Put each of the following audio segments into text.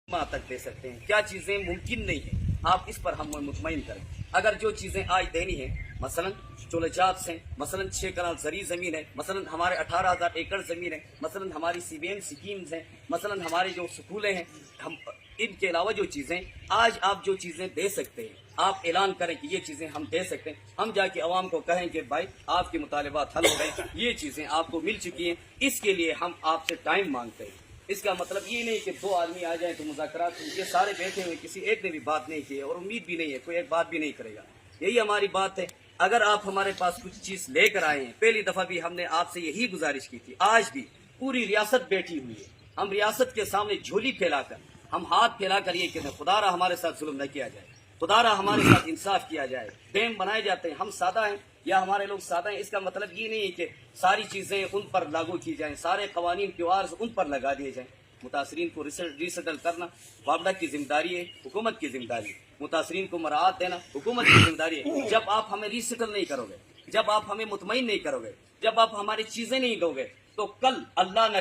माह तक दे सकते हैं। क्या चीजें मुमकिन नहीं है, आप इस पर हम मुतमईन करें। अगर जो चीजें आज देनी है, मसलन चोलजात से, मसलन 6 कनाल जरी जमीन है, मसलन हमारे 18,000 एकड़ जमीन है, मसलन हमारी CBN स्कीम्स हैं, मसलन हमारी जो स्कूलें हैं, हम इनके अलावा जो चीजें आज आप जो चीजें दे सकते हैं, आप ऐलान करें कि ये चीजें हम दे सकते हैं। हम जाके अवाम को कहें कि भाई आपके मुतालिबात हल हो गए, ये चीजें आपको मिल चुकी हैं, इसके लिए हम आपसे टाइम मांगते हैं। इसका मतलब ये नहीं कि 2 आदमी आ जाएं तो मुज़ाकरात, ये सारे बैठे हुए, किसी एक ने भी बात नहीं की है और उम्मीद भी नहीं है कोई एक बात भी नहीं करेगा। यही हमारी बात है। अगर आप हमारे पास कुछ चीज लेकर आए हैं, पहली दफा भी हमने आपसे यही गुजारिश की थी, आज भी पूरी रियासत बैठी हुई है, हम रियासत के सामने झोली फैलाकर, हम हाथ फैलाकर ये कहते हैं खुदारा हमारे साथ जुल्म न किया जाए, खुदारा हमारे साथ इंसाफ किया जाए। डैम बनाए जाते हैं, हम सादा हैं या हमारे लोग सादा हैं, इसका मतलब ये नहीं है कि सारी चीजें उन पर लागू की जाएं, सारे कवानीन त्योहार उन पर लगा दिए जाएं। मुतासरीन को रिसेटल करना वापडा की जिम्मेदारी है, हुकूमत की जिम्मेदारी है। मुतासरीन को मराहत देना हुकूमत की जिम्मेदारी है। जब आप हमें रिसेटल नहीं करोगे, जब आप हमें मुतमईन नहीं करोगे, जब आप हमारी चीजें नहीं दोगे, तो कल अल्लाह न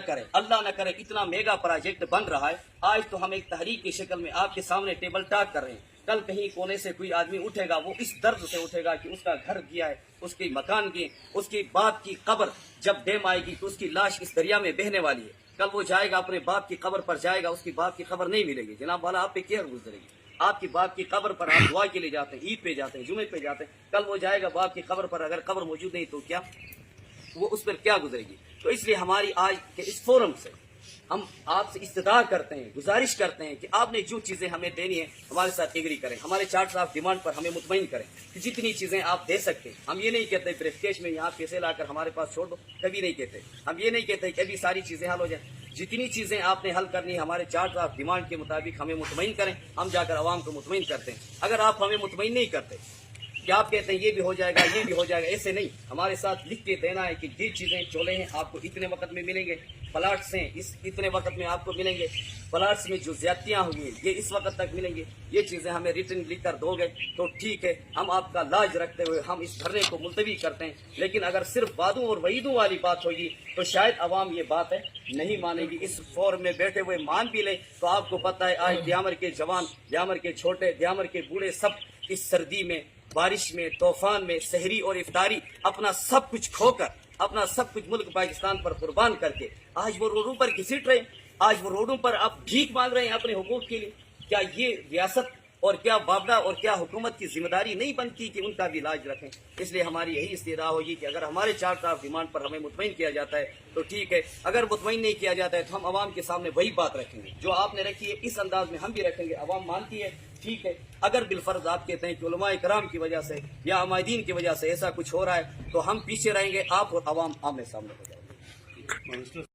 करे इतना मेगा प्रोजेक्ट बन रहा है। आज तो हम एक तहरीक की शक्ल में आपके सामने टेबल टॉक कर रहे हैं, कल कहीं कोने से कोई आदमी उठेगा, वो इस दर्द से उठेगा कि उसका घर गया है, उसके मकान गए, उसकी बाप की कब्र जब डैम आएगी तो उसकी लाश इस दरिया में बहने वाली है। कल वो जाएगा अपने बाप की कब्र पर जाएगा, उसकी बाप की कब्र नहीं मिलेगी। जनाब वाला आप पे क्या गुजरेगी? आपकी बाप की कब्र पर आप दुआ के लिए जाते हैं, ईद पे जाते हैं, जुमे पे जाते हैं, कल वो जाएगा बाप की कब्र पर, अगर कब्र मौजूद नहीं तो क्या वो उस पर क्या गुजरेगी? तो इसलिए हमारी आज के इस फोरम से हम आपसे इस्तदा करते हैं, गुजारिश करते हैं कि आपने जो चीजें हमें देनी है हमारे साथ एग्री करें, हमारे चार्ट ऑफ डिमांड पर हमें मुतमईन करें कि जितनी चीजें आप दे सकते हैं। हम ये नहीं कहते ब्रीफकेस में यहाँ पैसे लाकर हमारे पास छोड़ दो, कभी नहीं कहते। हम ये नहीं कहते कि अभी सारी चीजें हल हो जाए। जितनी चीजें आपने हल करनी हमारे चार्ट ऑफ डिमांड के मुताबिक हमें मुतमईन करें, हम जाकर आवाम को मुतमईन करते हैं। अगर आप हमें मुतमईन नहीं करते कि आप कहते हैं ये भी हो जाएगा, ये भी हो जाएगा, ऐसे नहीं, हमारे साथ लिख के देना है कि ये चीजें चोले हैं आपको इतने वक्त में मिलेंगे, प्लाट्स हैं इस इतने वक्त में आपको मिलेंगे, प्लाट्स में जो ज्यादतियां हुई हैं ये इस वक्त तक मिलेंगे। ये चीजें हमें रिटर्न लिख कर दोगे तो ठीक है, हम आपका लाज रखते हुए हम इस धरने को मुलतवी करते हैं। लेकिन अगर सिर्फ वादों और वईदों वाली बात होगी तो शायद अवाम ये बात है नहीं मानेगी। इस फोरम में बैठे हुए मान भी ले तो आपको पता है आज द्यामर के जवान, द्यामर के छोटे, द्यामर के बूढ़े सब इस सर्दी में, बारिश में, तूफान में, सहरी और इफ्तारी अपना सब कुछ खोकर, अपना सब कुछ मुल्क पाकिस्तान पर कुर्बान करके आज वो रोडों पर घसीट रहे हैं, आज वो रोडों पर आप भीख मांग रहे हैं अपने हुकूक के लिए। क्या ये रियासत और क्या वापडा और क्या हुकूमत की जिम्मेदारी नहीं बनती कि उनका भी इलाज रखें? इसलिए हमारी यही इस्तिदा होगी कि अगर हमारे चार्ट ऑफ डिमांड पर हमें मुतमईन किया जाता है तो ठीक है, अगर मुतमईन नहीं किया जाता है तो हम अवाम के सामने वही बात रखेंगे जो आपने रखी है, इस अंदाज में हम भी रखेंगे। अवाम मानती है ठीक है। अगर बिलफर्ज आप कहते हैं कि उलमाए कराम की वजह से या अमायदीन की वजह से ऐसा कुछ हो रहा है तो हम पीछे रहेंगे, आप और अवाम आमने सामने हो जाएंगे।